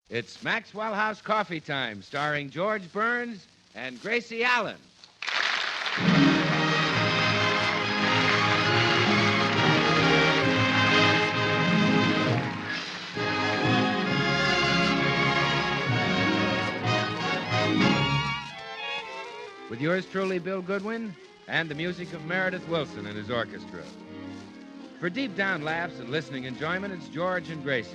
It's Maxwell House Coffee Time, starring George Burns and Gracie Allen. With yours truly, Bill Goodwin, and the music of Meredith Wilson and his orchestra. For deep down laughs and listening enjoyment, it's George and Gracie.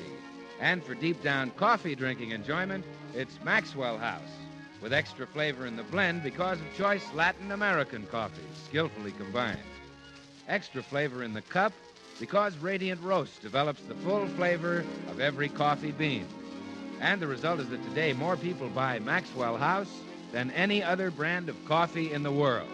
And for deep down coffee drinking enjoyment, it's Maxwell House, with extra flavor in the blend because of choice Latin American coffees, skillfully combined. Extra flavor in the cup because Radiant Roast develops the full flavor of every coffee bean. And the result is that today more people buy Maxwell House than any other brand of coffee in the world.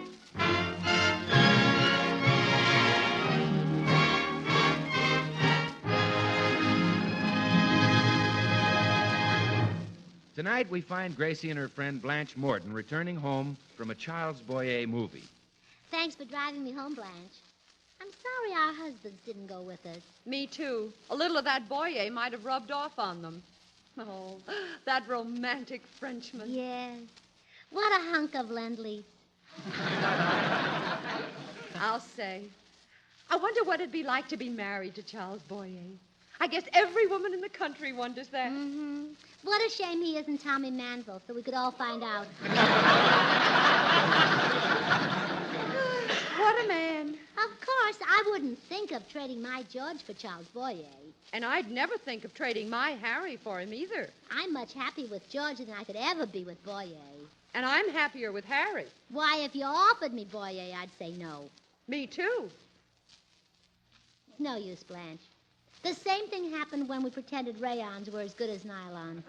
Tonight, we find Gracie and her friend Blanche Morton returning home from a Charles Boyer movie. Thanks for driving me home, Blanche. I'm sorry our husbands didn't go with us. Me too. A little of that Boyer might have rubbed off on them. Oh, that romantic Frenchman. Yes. What a hunk of Lend-Lease. I'll say. I wonder what it'd be like to be married to Charles Boyer. I guess every woman in the country wonders that. Mm-hmm. What a shame he isn't Tommy Manville, so we could all find out. What a man. Of course, I wouldn't think of trading my George for Charles Boyer. And I'd never think of trading my Harry for him either. I'm much happier with George than I could ever be with Boyer. And I'm happier with Harry. Why, if you offered me Boyer, I'd say no. Me too. No use, Blanche. The same thing happened when we pretended rayons were as good as nylon.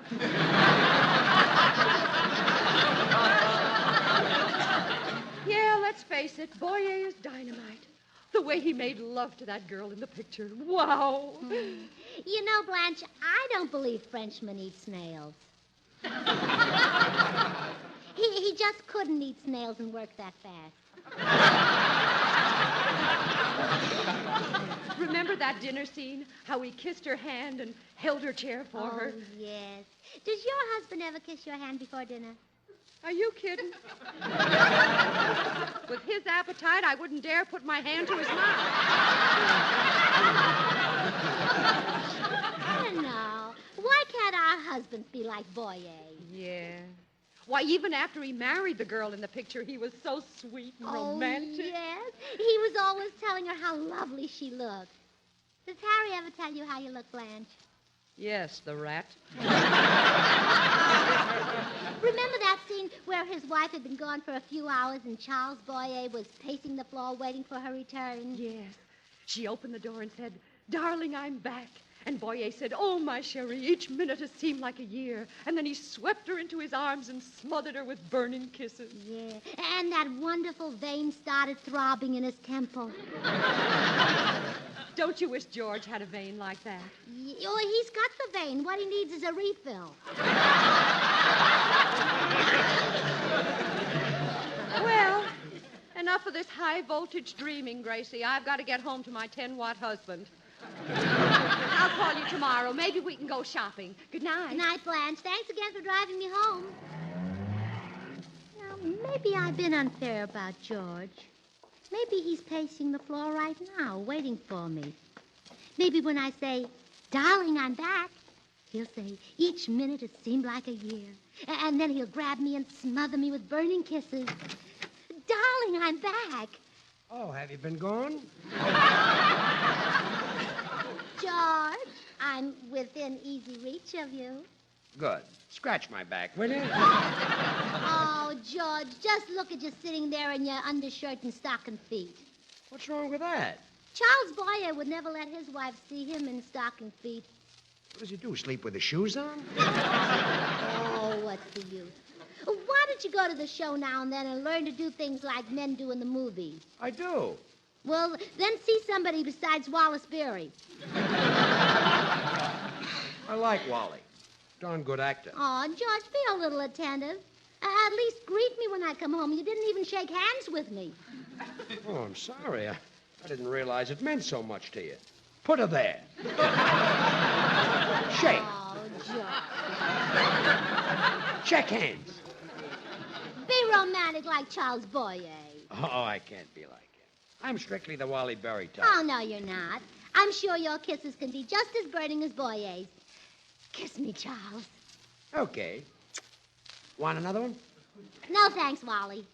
Yeah, let's face it, Boyer is dynamite. The way he made love to that girl in the picture. Wow. You know, Blanche, I don't believe Frenchmen eat snails. He just couldn't eat snails and work that fast. Remember that dinner scene? How he kissed her hand and held her chair for her? Oh, yes. Does your husband ever kiss your hand before dinner? Are you kidding? With his appetite, I wouldn't dare put my hand to his mouth. I don't know. Why can't our husbands be like Boyer? Yeah. Why, even after he married the girl in the picture, he was so sweet and romantic. Oh, yes. He was always telling her how lovely she looked. Does Harry ever tell you how you look, Blanche? Yes, the rat. Remember that scene where his wife had been gone for a few hours and Charles Boyer was pacing the floor waiting for her return? Yes. She opened the door and said, "Darling, I'm back." And Boyer said, "Oh, my Cherie, each minute has seemed like a year." And then he swept her into his arms and smothered her with burning kisses. Yeah, and that wonderful vein started throbbing in his temple. Don't you wish George had a vein like that? Oh, he's got the vein. What he needs is a refill. Well, enough of this high-voltage dreaming, Gracie. I've got to get home to my 10-watt husband. I'll call you tomorrow. Maybe we can go shopping. Good night. Good night, Blanche. Thanks again for driving me home. Now, maybe I've been unfair about George. Maybe he's pacing the floor right now, waiting for me. Maybe when I say, "Darling, I'm back," he'll say, "Each minute it seemed like a year." And then he'll grab me and smother me with burning kisses. "Darling, I'm back." Oh, have you been gone? George, I'm within easy reach of you. Good. Scratch my back, will you? Oh, George, just look at you sitting there in your undershirt and stocking feet. What's wrong with that? Charles Boyer would never let his wife see him in stocking feet. What does he do, sleep with his shoes on? Oh, what's the use? Why don't you go to the show now and then and learn to do things like men do in the movies? I do. Well, then see somebody besides Wallace Beery. I like Wally. Darn good actor. Oh, George, be a little attentive. At least greet me when I come home. You didn't even shake hands with me. Oh, I'm sorry. I didn't realize it meant so much to you. Put her there. Shake. Oh, George. Shake hands. Be romantic like Charles Boyer. Oh, I can't be like him. I'm strictly the Wally Berry type. Oh, no, you're not. I'm sure your kisses can be just as burning as Boyer's. Kiss me, Charles. Okay. Want another one? No, thanks, Wally.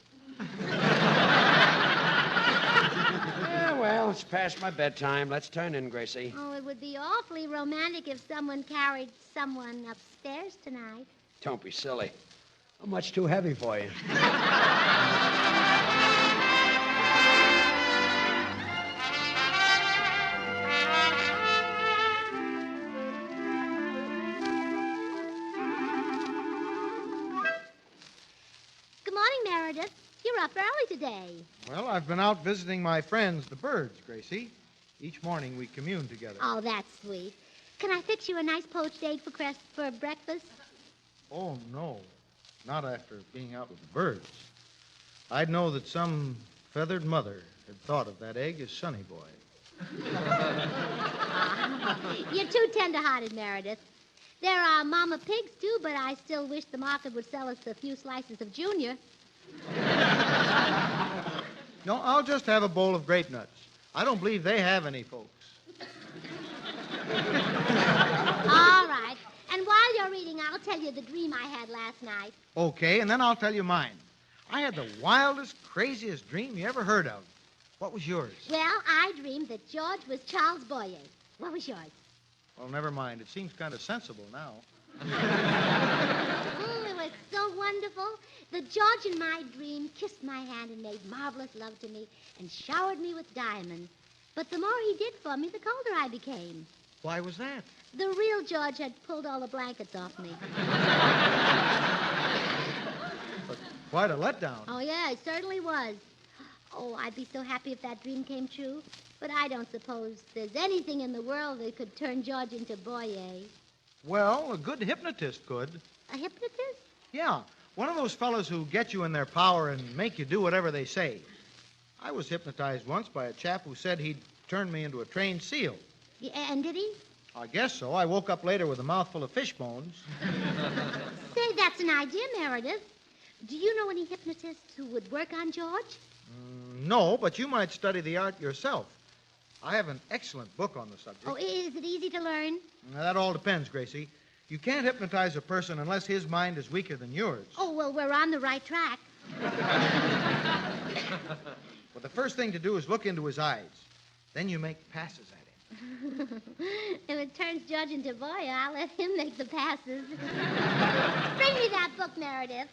Yeah, well, it's past my bedtime. Let's turn in, Gracie. Oh, it would be awfully romantic if someone carried someone upstairs tonight. Don't be silly. I'm much too heavy for you. Good morning, Meredith. You're up early today. Well, I've been out visiting my friends, the birds, Gracie. Each morning we commune together. Oh, that's sweet. Can I fix you a nice poached egg for breakfast? Oh, no. Not after being out with the birds. I'd know that some feathered mother had thought of that egg as Sonny Boy. You're too tender-hearted, Meredith. There are Mama Pigs, too, but I still wish the market would sell us a few slices of Junior. No, I'll just have a bowl of grape nuts. I don't believe they have any, folks. All right. And while you're eating, I'll tell you the dream I had last night. Okay, and then I'll tell you mine. I had the wildest, craziest dream you ever heard of. What was yours? Well, I dreamed that George was Charles Boyer. What was yours? Well, never mind. It seems kind of sensible now. Oh, it was so wonderful. The George in my dream kissed my hand and made marvelous love to me and showered me with diamonds. But the more he did for me, the colder I became. Why was that? The real George had pulled all the blankets off me. But quite a letdown. Oh, yeah, it certainly was. Oh, I'd be so happy if that dream came true. But I don't suppose there's anything in the world that could turn George into Boyer. Well, a good hypnotist could. A hypnotist? Yeah, one of those fellows who get you in their power and make you do whatever they say. I was hypnotized once by a chap who said he'd turn me into a trained seal. Yeah, and did he? I guess so. I woke up later with a mouthful of fish bones. Say, that's an idea, Meredith. Do you know any hypnotists who would work on George? No, but you might study the art yourself. I have an excellent book on the subject. Oh, is it easy to learn? Now, that all depends, Gracie. You can't hypnotize a person unless his mind is weaker than yours. Oh, well, we're on the right track. Well, the first thing to do is look into his eyes. Then you make passes at him. If it turns George into Boyer, I'll let him make the passes. Bring me that book, Meredith.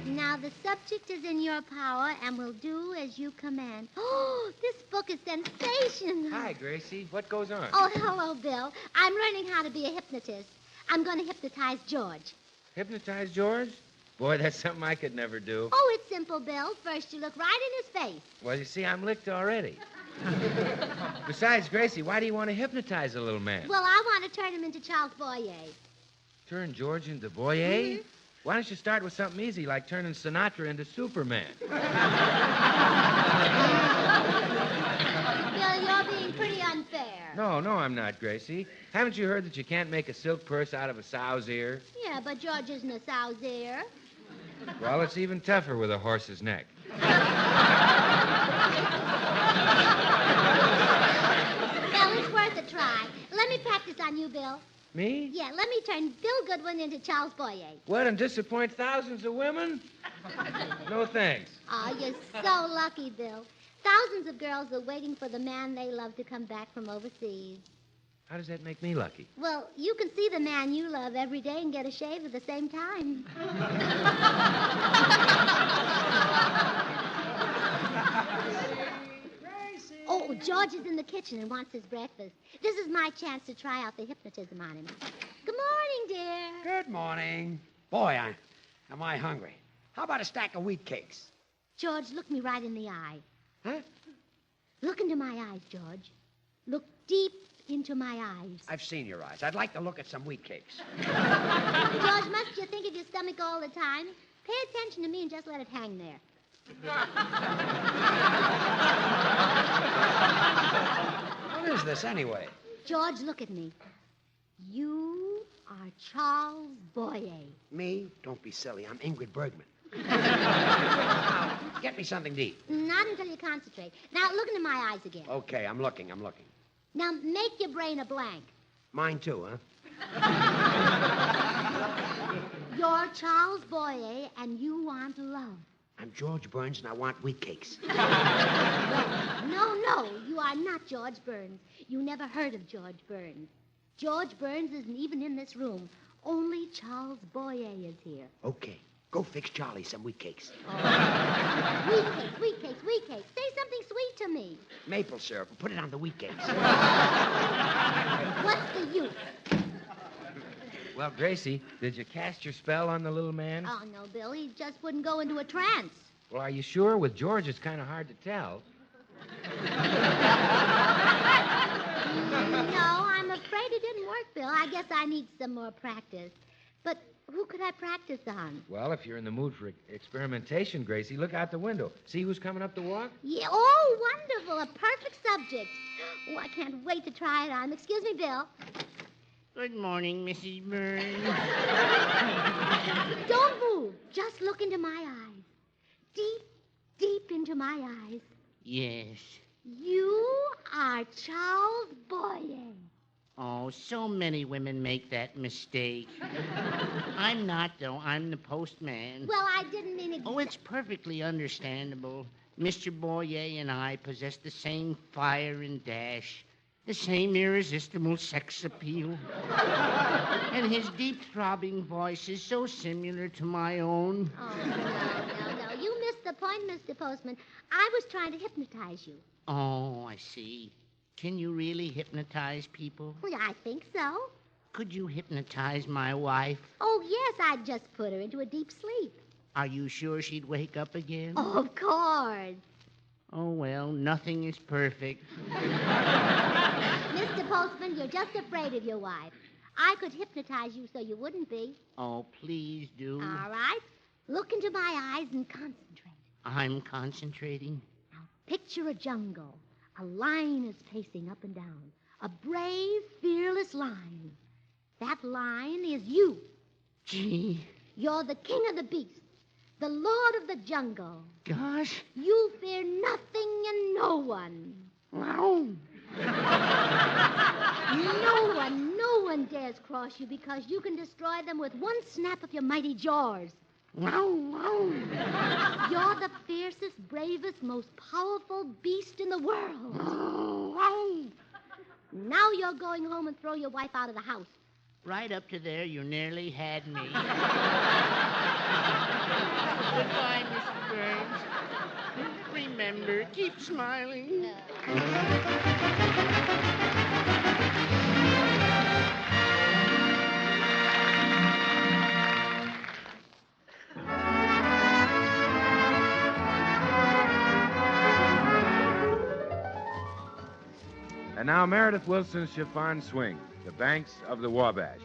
Now, the subject is in your power and will do as you command. Oh, this book is sensational. Hi, Gracie. What goes on? Oh, hello, Bill. I'm learning how to be a hypnotist. I'm going to hypnotize George. Hypnotize George? Boy, that's something I could never do. Oh, it's simple, Bill. First, you look right in his face. Well, you see, I'm licked already. Besides, Gracie, why do you want to hypnotize a little man? Well, I want to turn him into Charles Boyer. Turn George into Boyer? Mm-hmm. Why don't you start with something easy, like turning Sinatra into Superman? Bill, you're being pretty unfair. No, I'm not, Gracie. Haven't you heard that you can't make a silk purse out of a sow's ear? Yeah, but George isn't a sow's ear. Well, it's even tougher with a horse's neck. Well, it's worth a try. Let me practice on you, Bill. Me? Yeah, let me turn Bill Goodwin into Charles Boyer. What, and disappoint thousands of women? No thanks. Oh, you're so lucky, Bill. Thousands of girls are waiting for the man they love to come back from overseas. How does that make me lucky? Well, you can see the man you love every day and get a shave at the same time. Oh, George is in the kitchen and wants his breakfast. This is my chance to try out the hypnotism on him. Good morning, dear. Good morning. Boy, am I hungry. How about a stack of wheat cakes? George, look me right in the eye. Huh? Look into my eyes, George. Look deep into my eyes. I've seen your eyes. I'd like to look at some wheat cakes. George, must you think of your stomach all the time? Pay attention to me and just let it hang there. is this, anyway? George, look at me. You are Charles Boyer. Me? Don't be silly. I'm Ingrid Bergman. Now, get me something to eat. Not until you concentrate. Now, look into my eyes again. Okay, I'm looking. Now, make your brain a blank. Mine too, huh? You're Charles Boyer, and you want love. I'm George Burns, and I want wheat cakes. No, you are not George Burns. You never heard of George Burns. George Burns isn't even in this room. Only Charles Boyer is here. Okay, go fix Charlie some wheat cakes. Wheat cakes. Say something sweet to me. Maple syrup. Put it on the wheat cakes. What's the use? Well, Gracie, did you cast your spell on the little man? Oh, no, Bill. He just wouldn't go into a trance. Well, are you sure? With George, it's kind of hard to tell. No, I'm afraid it didn't work, Bill. I guess I need some more practice. But who could I practice on? Well, if you're in the mood for experimentation, Gracie, look out the window. See who's coming up the walk? Yeah, oh, wonderful. A perfect subject. Oh, I can't wait to try it on. Excuse me, Bill. Good morning, Mrs. Burns. Don't move. Just look into my eyes. Deep into my eyes. Yes. You are Charles Boyer. Oh, so many women make that mistake. I'm not, though. I'm the postman. Well, I didn't mean it. Oh, it's perfectly understandable. Mr. Boyer and I possess the same fire and dash, the same irresistible sex appeal. And his deep throbbing voice is so similar to my own. Oh, no. You missed the point, Mr. Postman. I was trying to hypnotize you. Oh, I see. Can you really hypnotize people? Well, I think so. Could you hypnotize my wife? Oh, yes, I'd just put her into a deep sleep. Are you sure she'd wake up again? Oh, of course. Oh, well, nothing is perfect. Mr. Postman, you're just afraid of your wife. I could hypnotize you so you wouldn't be. Oh, please do. All right. Look into my eyes and concentrate. I'm concentrating. Now, picture a jungle. A lion is pacing up and down. A brave, fearless lion. That lion is you. Gee. You're the king of the beasts, the lord of the jungle. Gosh. You fear nothing and no one. Wow. No one dares cross you because you can destroy them with one snap of your mighty jaws. Wow, wow. You're the fiercest, bravest, most powerful beast in the world. Wow. Now you're going home and throw your wife out of the house. Right up to there, you nearly had me. Goodbye, Mrs. Burns. Remember, keep smiling. And now Meredith Wilson's chiffon swing, The Banks of the Wabash.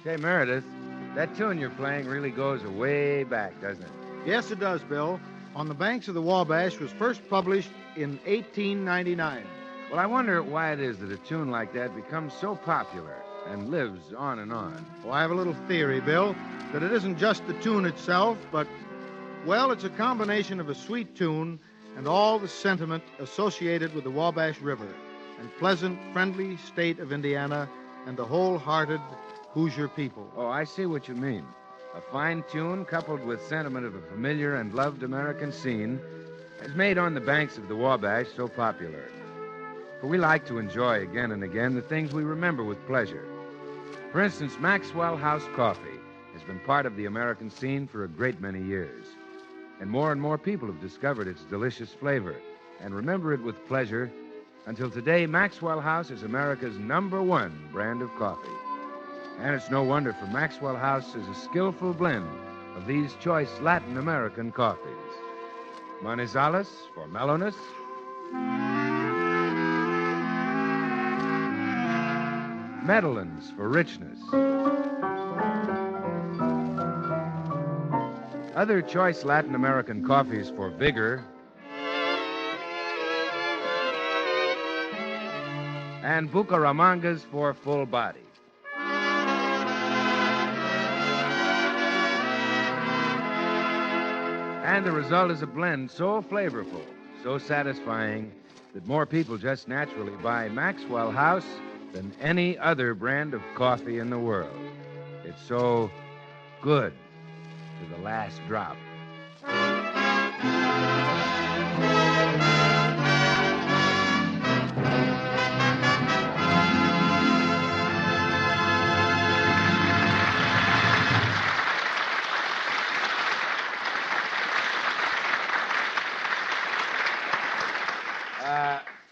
Say, Meredith, that tune you're playing really goes way back, doesn't it? Yes, it does, Bill. On the Banks of the Wabash was first published in 1899. Well, I wonder why it is that a tune like that becomes so popular and lives on and on. Well, I have a little theory, Bill, that it isn't just the tune itself, but, well, it's a combination of a sweet tune and all the sentiment associated with the Wabash River. and pleasant, friendly state of Indiana and the wholehearted Hoosier people. Oh, I see what you mean. A fine tune coupled with sentiment of a familiar and loved American scene has made On the Banks of the Wabash so popular. For we like to enjoy again and again the things we remember with pleasure. For instance, Maxwell House Coffee has been part of the American scene for a great many years. And more people have discovered its delicious flavor and remember it with pleasure until today Maxwell House is America's #1 brand of coffee. And it's no wonder, for Maxwell House is a skillful blend of these choice Latin American coffees. Manizales for mellowness. Medellins for richness. Other choice Latin American coffees for vigor. And Bucaramangas for full body. And the result is a blend so flavorful, so satisfying, that more people just naturally buy Maxwell House than any other brand of coffee in the world. It's so good to the last drop.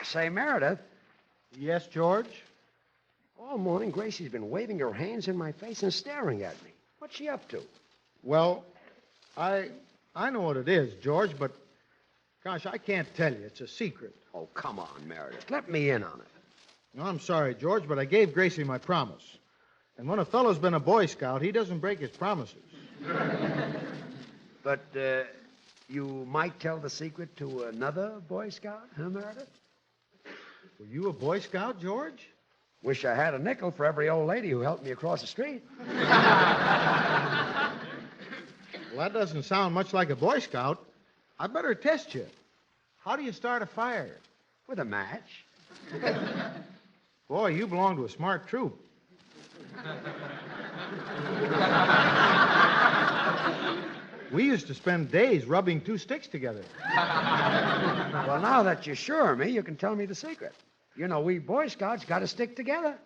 Say, Meredith, Yes, George? all morning Gracie's been waving her hands in my face and staring at me. What's she up to? Well, I know what it is, George, but gosh, I can't tell you. It's a secret. Oh, come on, Meredith. Let me in on it. No, I'm sorry, George, but I gave Gracie my promise. And when a fellow's been a Boy Scout, he doesn't break his promises. But you might tell the secret to another Boy Scout, huh, Meredith? Were you a Boy Scout, George? Wish I had a nickel for every old lady who helped me across the street. Well, that doesn't sound much like a Boy Scout. I better test you. How do you start a fire? With a match. Boy, you belong to a smart troop. We used to spend days rubbing 2 sticks together. Well, now that you're sure of me, you can tell me the secret. You know, we Boy Scouts got to stick together.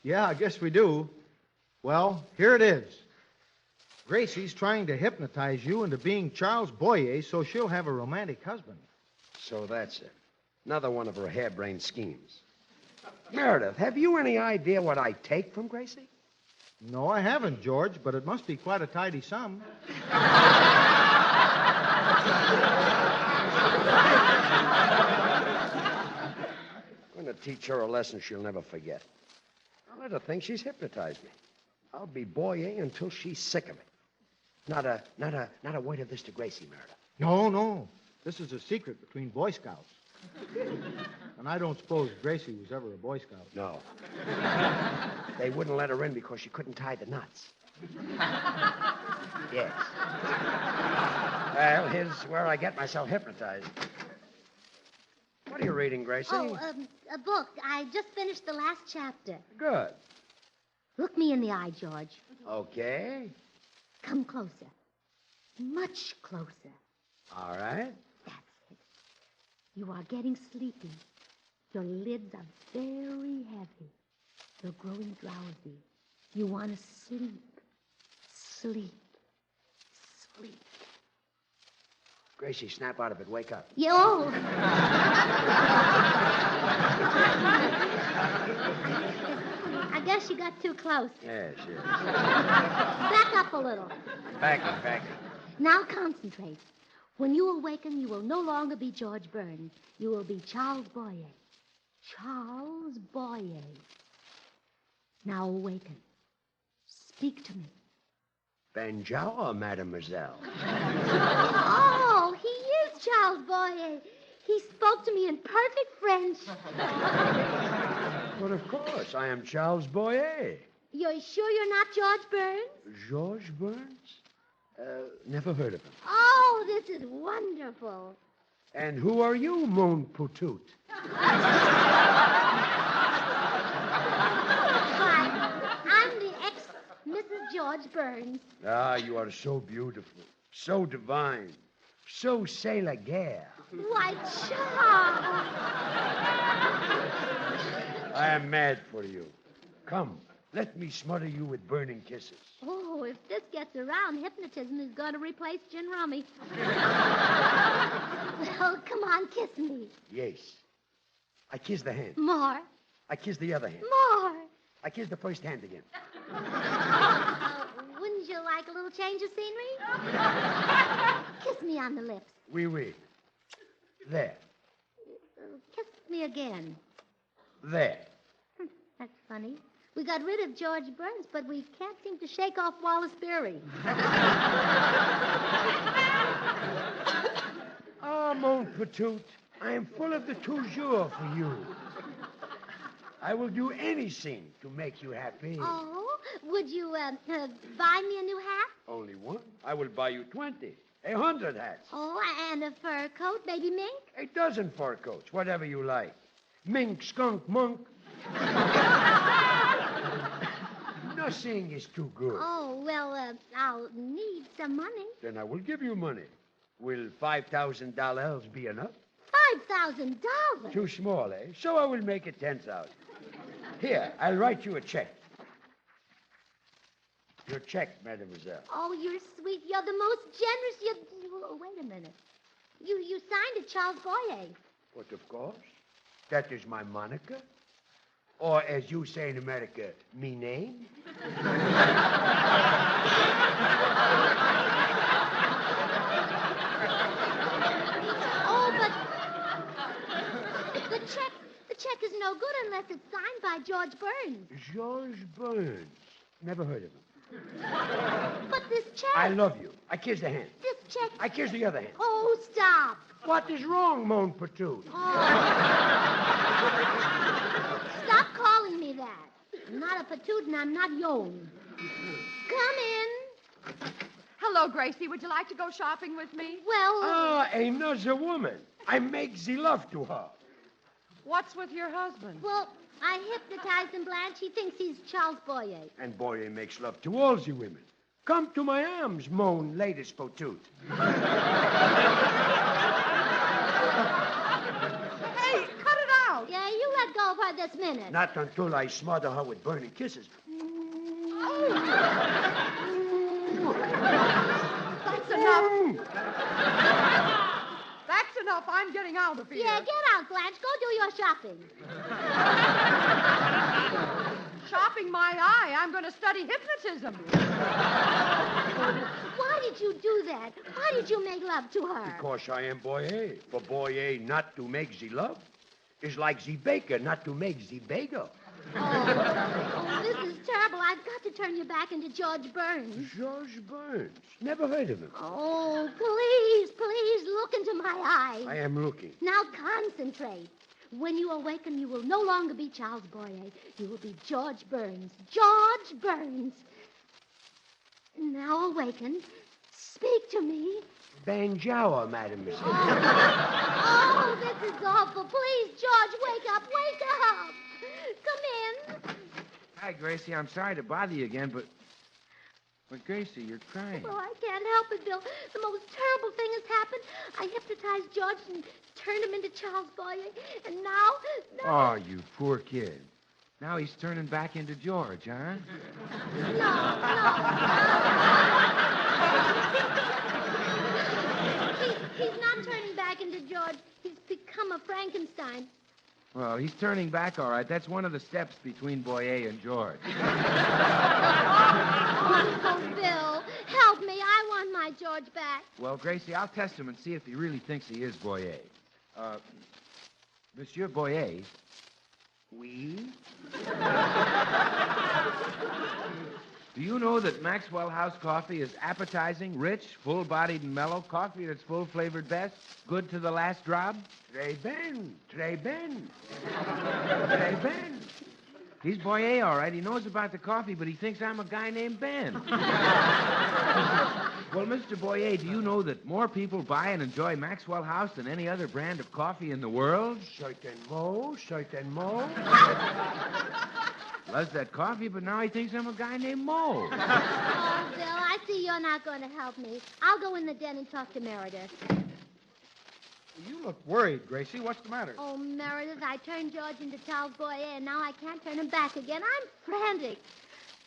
Yeah, I guess we do. Well, here it is. Gracie's trying to hypnotize you into being Charles Boyer so she'll have a romantic husband. So that's it. Another one of her harebrained schemes. Meredith, have you any idea what I take from Gracie? No, I haven't, George, but it must be quite a tidy sum. I'm going to teach her a lesson she'll never forget. I'll let her think she's hypnotized me. I'll be Boyer until she's sick of it. Not a word of this to Gracie, Meredith. No. This is a secret between Boy Scouts. And I don't suppose Gracie was ever a Boy Scout. No. They wouldn't let her in because she couldn't tie the knots. Yes. Well, here's where I get myself hypnotized. What are you reading, Gracie? Oh, a book. I just finished the last chapter. Good. Look me in the eye, George. Okay. Come closer. Much closer. All right. That's it. You are getting sleepy. Your lids are very heavy. You're growing drowsy. You want to sleep. Sleep. Sleep. Gracie, snap out of it. Wake up. Yo. I guess you got too close. Yes, yes. Back up a little. Backing. Now concentrate. When you awaken, you will no longer be George Burns. You will be Charles Boyer. Charles Boyer. Now awaken. Speak to me. Bonjour, mademoiselle. Oh, he is Charles Boyer. He spoke to me in perfect French. But of course, I am Charles Boyer. You're sure you're not George Burns? George Burns? Never heard of him. Oh, this is wonderful. And who are you, mon poutout? George Burns. Ah, you are so beautiful, so divine, so c'est la guerre. Why, Charles. I am mad for you. Come, let me smother you with burning kisses. Oh, if this gets around, hypnotism is going to replace gin rummy. Well, come on, kiss me. Yes. I kiss the hand. More. I kiss the other hand. More. I kiss the first hand again. Wouldn't you like a little change of scenery? Kiss me on the lips. Oui, oui. There. Kiss me again. There. That's funny. We got rid of George Burns, but we can't seem to shake off Wallace Beery. Ah, mon petit, I am full of the toujours for you. I will do anything to make you happy. Oh, would you buy me a new hat? Only one? I will buy you 20, 100 hats. Oh, and a fur coat, maybe mink? A dozen fur coats, whatever you like. Mink, skunk, monk. Nothing is too good. Oh, well, I'll need some money. Then I will give you money. Will $5,000 be enough? $5,000? Too small, eh? So I will make it 10,000. Here, I'll write you a check. Your check, mademoiselle. Oh, you're sweet. You're the most generous. Oh, wait a minute. You signed it, Charles Boyer. But of course, that is my moniker. Or, as you say in America, me name. Oh, but the check is no good unless it's signed by George Burns. George Burns. Never heard of him. But this check... I love you. I kiss the hand. This check... I kiss the other hand. Oh, stop. What is wrong, mon petit? Oh. Stop calling me that. I'm not a patoot and I'm not young. Come in. Hello, Gracie. Would you like to go shopping with me? Well... Ah, another woman. I make the love to her. What's with your husband? Well, I hypnotized him, Blanche. He thinks he's Charles Boyer. And Boyer makes love to all the women. Come to my arms, mon latest patoot. Hey, cut it out. Yeah, you let go of her this minute. Not until I smother her with burning kisses. That's enough. That's enough. I'm getting out of here. Yeah, get out, Blanche. Go do your shopping. Shopping my eye. I'm going to study hypnotism. Why did you do that? Why did you make love to her? Because I am Boyer. For Boyer not to make the love is like the baker not to make the bagel. Oh, this is terrible. I've got to turn you back into George Burns. George Burns. Never heard of him. Oh, please look into my eyes. I am looking. Now concentrate. When you awaken, you will no longer be Charles Boyer. You will be George Burns. George Burns. Now awaken. Speak to me. Banjour, mademoiselle. Oh, this is awful. Please, George, wake up. Wake up. Come in. Hi, Gracie. I'm sorry to bother you again, but Gracie, you're crying. Oh, I can't help it, Bill. The most terrible thing has happened. I hypnotized George and turned him into Charles Boyer. And now... Oh, you poor kid. Now he's turning back into George, huh? No. He's not turning back into George. He's become a Frankenstein. Well, he's turning back, all right. That's one of the steps between Boyer and George. Oh, Bill, help me. I want my George back. Well, Gracie, I'll test him and see if he really thinks he is Boyer. Monsieur Boyer. Oui? Do you know that Maxwell House coffee is appetizing, rich, full-bodied, and mellow? Coffee that's full-flavored best, good to the last drop? Très bien. He's Boyer, all right. He knows about the coffee, but he thinks I'm a guy named Ben. Well, Mr. Boyer, do you know that more people buy and enjoy Maxwell House than any other brand of coffee in the world? Certainement. Loves that coffee, but now he thinks I'm a guy named Mo. Oh, Bill, I see you're not going to help me. I'll go in the den and talk to Meredith. You look worried, Gracie. What's the matter? Oh, Meredith, I turned George into Charles Boyer, and now I can't turn him back again. I'm frantic.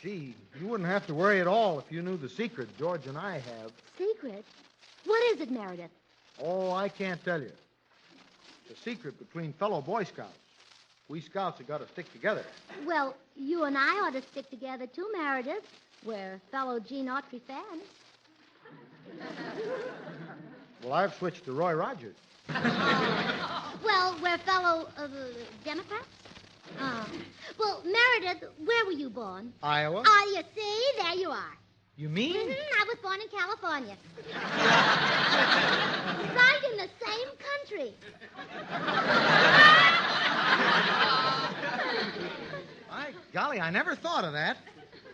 Gee, you wouldn't have to worry at all if you knew the secret George and I have. Secret? What is it, Meredith? Oh, I can't tell you. It's a secret between fellow Boy Scouts. We Scouts have got to stick together. Well, you and I ought to stick together, too, Meredith. We're fellow Gene Autry fans. Well, I've switched to Roy Rogers. Well, we're fellow Democrats? Well, Meredith, where were you born? Iowa? You see? There you are. You mean? I was born in California. Right in the same country. My golly, I never thought of that.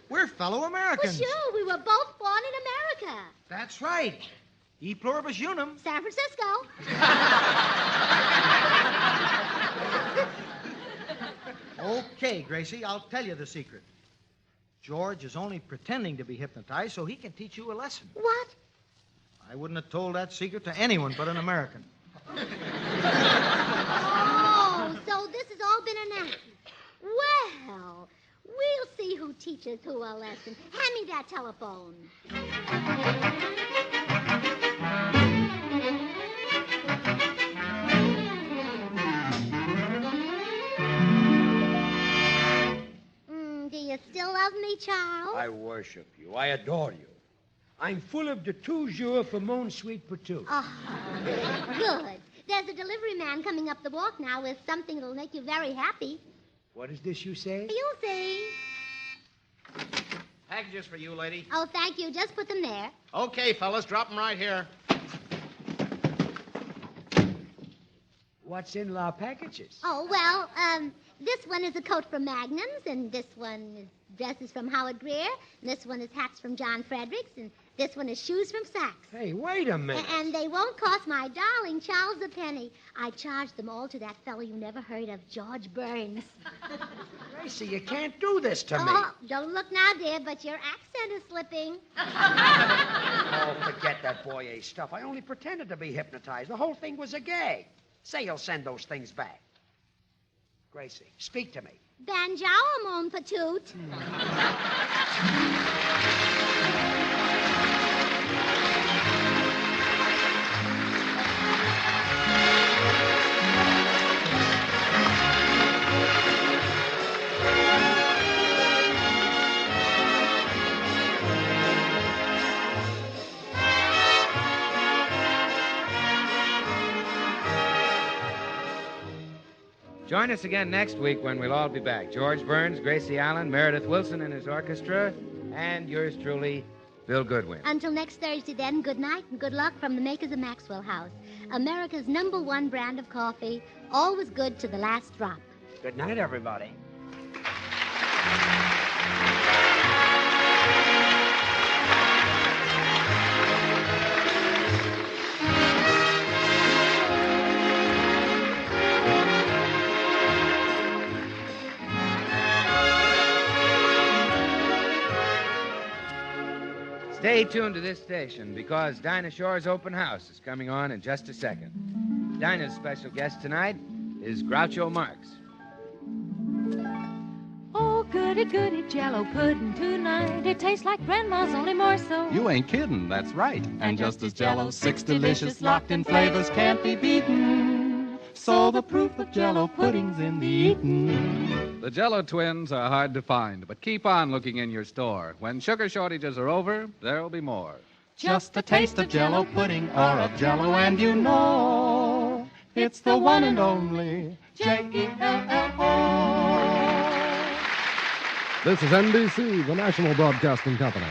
We're fellow Americans. Well, sure, we were both born in America. That's right. E pluribus unum. San Francisco. Okay, Gracie, I'll tell you the secret. George is only pretending to be hypnotized so he can teach you a lesson. What? I wouldn't have told that secret to anyone but an American. Oh, so this has all been an act. Well, we'll see who teaches who a lesson. Hand me that telephone. Do you still love me, Charles? I worship you. I adore you. I'm full of de toujours for mon sweet patoot. Oh, good. There's a delivery man coming up the walk now with something that'll make you very happy. What is this you say? You'll see. Packages for you, lady. Oh, thank you. Just put them there. Okay, fellas, drop them right here. What's in la packages? Oh, well, this one is a coat from Magnum's, and this one is dresses from Howard Greer, and this one is hats from John Fredericks, and this one is shoes from Saks. Hey, wait a minute. And they won't cost my darling Charles a penny. I charged them all to that fellow you never heard of, George Burns. Gracie, you can't do this to me. Oh, don't look now, dear, but your accent is slipping. Oh, forget that Boyer stuff. I only pretended to be hypnotized. The whole thing was a gag. Say you'll send those things back. Gracie, speak to me. Banjour, mon patoot. Join us again next week when we'll all be back. George Burns, Gracie Allen, Meredith Wilson and his orchestra, and yours truly, Bill Goodwin. Until next Thursday, then, good night and good luck from the makers of Maxwell House, America's #1 brand of coffee, always good to the last drop. Good night, everybody. Stay tuned to this station because Dinah Shore's open house is coming on in just a second. Dinah's special guest tonight is Groucho Marx. Oh, goody, goody Jello pudding tonight. It tastes like Grandma's, only more so. You ain't kidding, that's right. And just as Jello, 6 delicious locked-in flavors can't be beaten. So the proof of Jello pudding's in the eating. The Jello twins are hard to find, but keep on looking in your store. When sugar shortages are over, there'll be more. Just a taste of Jello pudding or of Jello and you know it's the one and only Jello. This is NBC, the national broadcasting company.